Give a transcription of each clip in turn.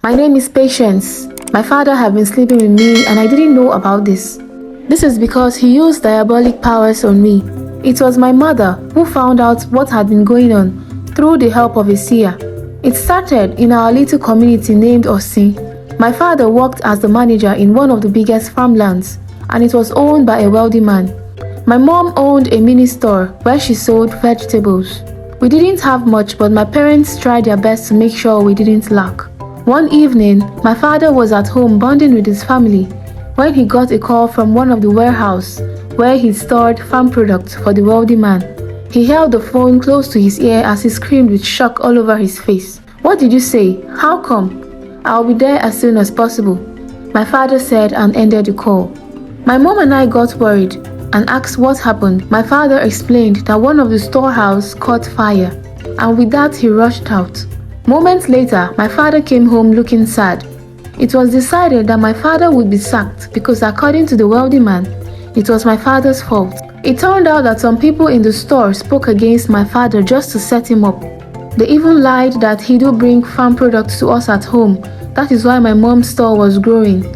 My name is Patience. My father had been sleeping with me and I didn't know about this. This is because he used diabolic powers on me. It was my mother who found out what had been going on through the help of a seer. It started in our little community named Osin. My father worked as the manager in one of the biggest farmlands, and it was owned by a wealthy man. My mom owned a mini store where she sold vegetables. We didn't have much, but my parents tried their best to make sure we didn't lack. One evening, my father was at home bonding with his family when he got a call from one of the warehouse where he stored farm products for the wealthy man. He held the phone close to his ear as he screamed with shock all over his face. "What did you say? How come?" "I'll be there as soon as possible," my father said and ended the call. My mom and I got worried and asked what happened. My father explained that one of the storehouse caught fire, and with that he rushed out. Moments later, my father came home looking sad. It was decided that my father would be sacked because according to the wealthy man, it was my father's fault. It turned out that some people in the store spoke against my father just to set him up. They even lied that he do bring farm products to us at home. That is why my mom's store was growing.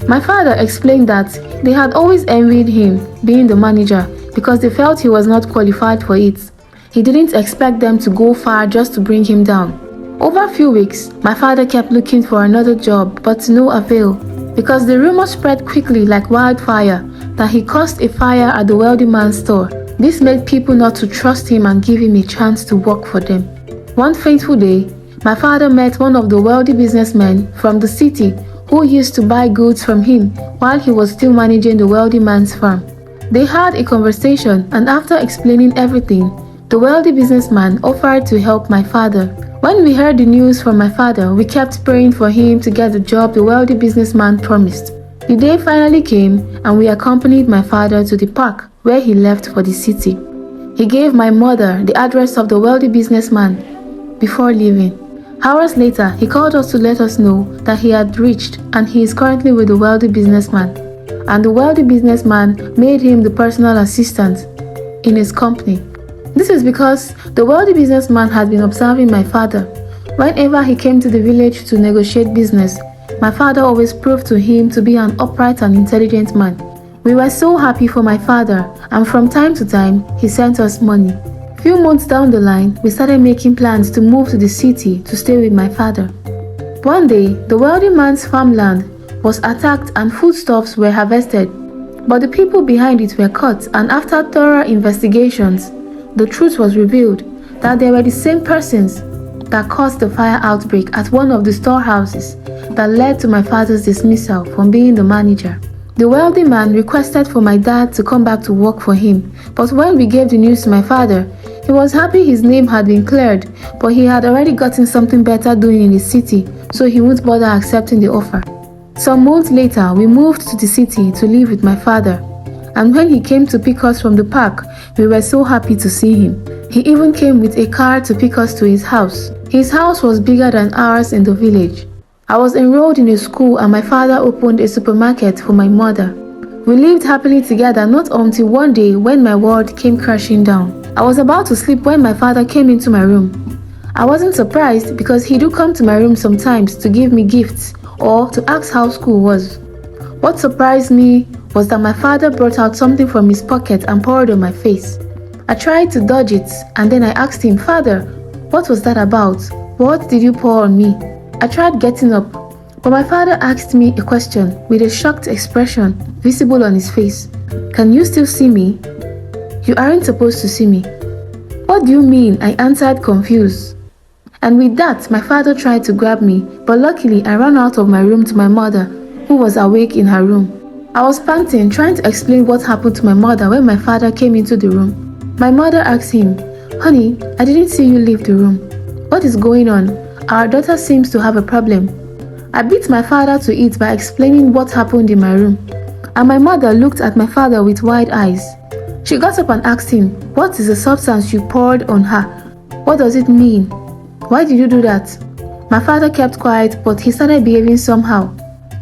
My father explained that they had always envied him being the manager because they felt he was not qualified for it. He didn't expect them to go far just to bring him down. Over a few weeks, my father kept looking for another job, but to no avail, because the rumor spread quickly like wildfire that he caused a fire at the wealthy man's store. This made people not to trust him and give him a chance to work for them. One fateful day, my father met one of the wealthy businessmen from the city who used to buy goods from him while he was still managing the wealthy man's farm. They had a conversation, and after explaining everything, the wealthy businessman offered to help my father. When we heard the news from my father, we kept praying for him to get the job the wealthy businessman promised. The day finally came, and we accompanied my father to the park where he left for the city. He gave my mother the address of the wealthy businessman before leaving. Hours later, he called us to let us know that he had reached and he is currently with the wealthy businessman. And the wealthy businessman made him the personal assistant in his company. This is because the wealthy businessman had been observing my father. Whenever he came to the village to negotiate business, my father always proved to him to be an upright and intelligent man. We were so happy for my father, and from time to time, he sent us money. Few months down the line, we started making plans to move to the city to stay with my father. One day, the wealthy man's farmland was attacked and foodstuffs were harvested, but the people behind it were caught, and after thorough investigations, the truth was revealed that they were the same persons that caused the fire outbreak at one of the storehouses that led to my father's dismissal from being the manager. The wealthy man requested for my dad to come back to work for him, but when we gave the news to my father, he was happy his name had been cleared, but he had already gotten something better doing in the city, so he wouldn't bother accepting the offer. Some months later, we moved to the city to live with my father, and when he came to pick us from the park, we were so happy to see him. He even came with a car to pick us to his house. His house was bigger than ours in the village. I was enrolled in a school and my father opened a supermarket for my mother. We lived happily together not until one day when my world came crashing down. I was about to sleep when my father came into my room. I wasn't surprised because he do come to my room sometimes to give me gifts or to ask how school was. What surprised me was that my father brought out something from his pocket and poured on my face. I tried to dodge it and then I asked him, "Father, what was that about? What did you pour on me?" I tried getting up, but my father asked me a question with a shocked expression visible on his face. "Can you still see me? You aren't supposed to see me." "What do you mean?" I answered confused. And with that, my father tried to grab me, but luckily I ran out of my room to my mother, who was awake in her room. I was panting, trying to explain what happened to my mother when my father came into the room. My mother asked him, "Honey, I didn't see you leave the room. What is going on? Our daughter seems to have a problem." I beat my father to it by explaining what happened in my room, and my mother looked at my father with wide eyes. She got up and asked him, "What is the substance you poured on her? What does it mean? Why did you do that?" My father kept quiet, but he started behaving somehow.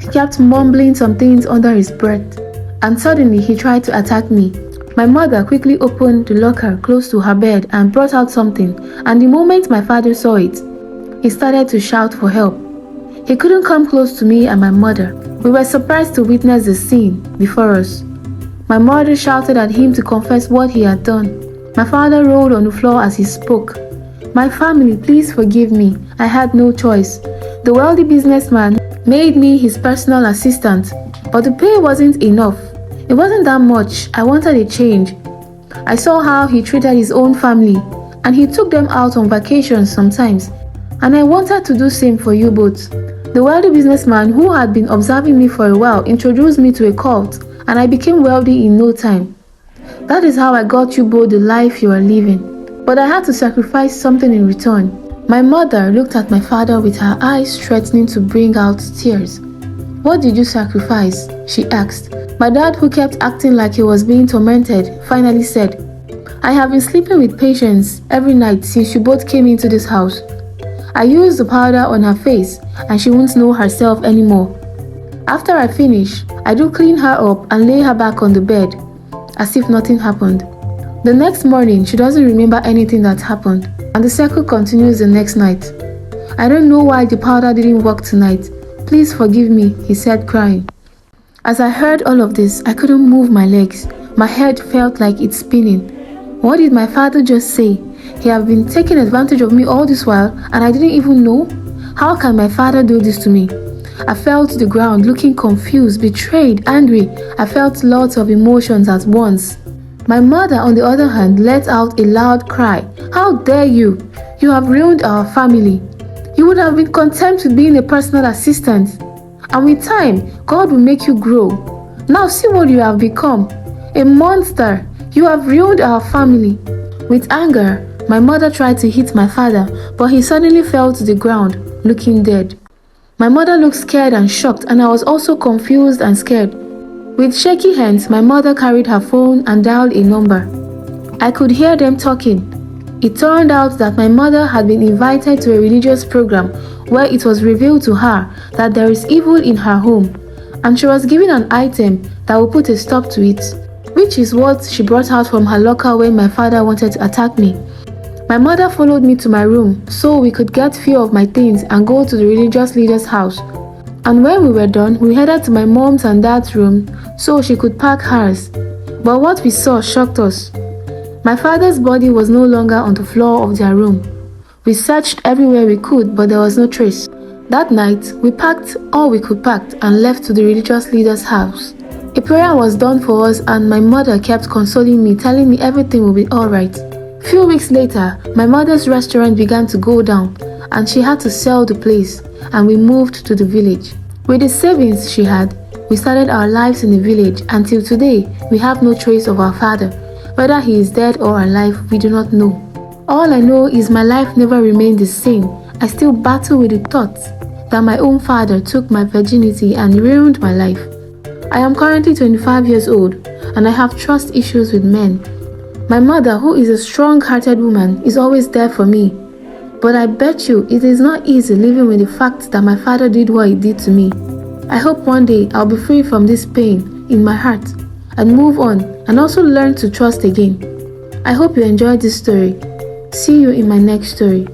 He kept mumbling some things under his breath, and suddenly he tried to attack me. My mother quickly opened the locker close to her bed and brought out something, and the moment my father saw it, he started to shout for help. He couldn't come close to me and my mother. We were surprised to witness the scene before us. My mother shouted at him to confess what he had done. My father rolled on the floor as he spoke. My family, please forgive me. I had no choice. The wealthy businessman made me his personal assistant, but the pay wasn't enough. It wasn't that much. I wanted a change. I saw how he treated his own family, and he took them out on vacations sometimes. And I wanted to do same for you both. The wealthy businessman who had been observing me for a while introduced me to a cult, and I became wealthy in no time. That is how I got you both the life you are living. But I had to sacrifice something in return. My mother looked at my father with her eyes threatening to bring out tears. What did you sacrifice? She asked. My dad, who kept acting like he was being tormented, finally said, I have been sleeping with Patience every night since you both came into this house. I used the powder on her face and she won't know herself anymore. After I finish, I do clean her up and lay her back on the bed, as if nothing happened. The next morning, she doesn't remember anything that happened, and the cycle continues the next night. I don't know why the powder didn't work tonight. Please forgive me, he said, crying. As I heard all of this, I couldn't move my legs. My head felt like it's spinning. What did my father just say? He had been taking advantage of me all this while, and I didn't even know? How can my father do this to me? I fell to the ground, looking confused, betrayed, angry. I felt lots of emotions at once. My mother, on the other hand, let out a loud cry. How dare you? You have ruined our family. You would have been content with being a personal assistant. And with time, God will make you grow. Now see what you have become. A monster. You have ruined our family. With anger, my mother tried to hit my father, but he suddenly fell to the ground, looking dead. My mother looked scared and shocked, and I was also confused and scared. With shaky hands, my mother carried her phone and dialed a number. I could hear them talking. It turned out that my mother had been invited to a religious program where it was revealed to her that there is evil in her home, and she was given an item that would put a stop to it, which is what she brought out from her locker when my father wanted to attack me. My mother followed me to my room so we could get few of my things and go to the religious leader's house. And when we were done, we headed to my mom's and dad's room so she could pack hers. But what we saw shocked us. My father's body was no longer on the floor of their room. We searched everywhere we could, but there was no trace. That night, we packed all we could pack and left to the religious leader's house. A prayer was done for us and my mother kept consoling me, telling me everything will be alright. Few weeks later, my mother's restaurant began to go down and she had to sell the place, and we moved to the village. With the savings she had, we started our lives in the village. Until today, we have no trace of our father. Whether he is dead or alive, we do not know. All I know is my life never remained the same. I still battle with the thoughts that my own father took my virginity and ruined my life. I am currently 25 years old and I have trust issues with men. My mother, who is a strong-hearted woman, is always there for me. But I bet you it is not easy living with the fact that my father did what he did to me. I hope one day I'll be free from this pain in my heart and move on and also learn to trust again. I hope you enjoyed this story. See you in my next story.